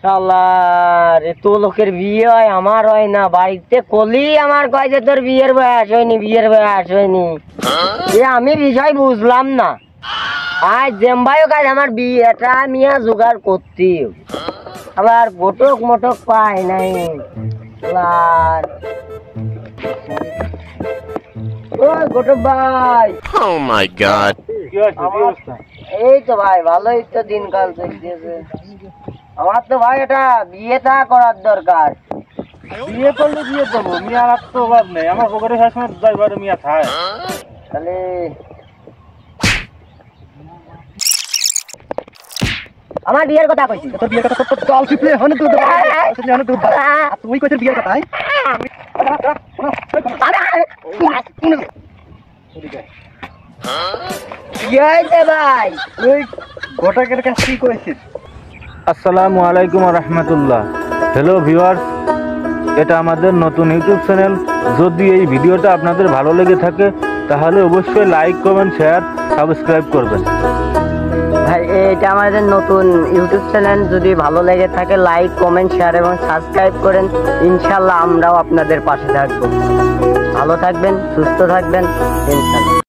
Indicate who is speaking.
Speaker 1: শালার এত লোকের বিয়ে হয়, আমার হয় না। বাড়িতে কলি আমার কয় যে তোর বিয়ের বয়স হয়নি, বিয়ের বয়স হয়নি। আমি বিষয় বুঝলাম না। আজ জেম্বাইও কাজ আমার বিয়েটা মিয়া জোগাড় করতে আবার ঘটক মটক পাই নাই। ও ঘটক ভাই,
Speaker 2: Oh my god.
Speaker 1: এই তো ভাই ভালোই তো দিনকাল চলতেছে। আমার তো ভাই এটা বিয়েটা করার দরকার।
Speaker 3: বিয়ে করলে বিয়ে করবো, মিয়া আর তো অভাব নেই। আমার পকেটে সবসময় যাইবার মিয়া খায়।
Speaker 1: তাহলে আমার বিয়ের কথা কইছি।
Speaker 3: তোর বিয়ের কথা তো চল চিপলে হনে তুই তুই কইছিস বিয়ের কথা।
Speaker 1: কি হয়েছে ভাই?
Speaker 3: তুই ঘটকের কাছে কি কইছিস? আসসালামু আলাইকুম ওয়া রাহমাতুল্লাহ। হ্যালো ভিউয়ার্স, এটা আমাদের নতুন ইউটিউব চ্যানেল। যদি এই ভিডিওটা আপনাদের ভালো লেগে থাকে তাহলে অবশ্যই লাইক, কমেন্ট, শেয়ার, সাবস্ক্রাইব করবেন।
Speaker 1: ভাই এটা আমাদের নতুন ইউটিউব চ্যানেল, যদি ভালো লেগে থাকে লাইক, কমেন্ট, শেয়ার এবং সাবস্ক্রাইব করেন। ইনশাল্লাহ আমরাও আপনাদের পাশে থাকবো। ভালো থাকবেন, সুস্থ থাকবেন, ইনশাল্লাহ।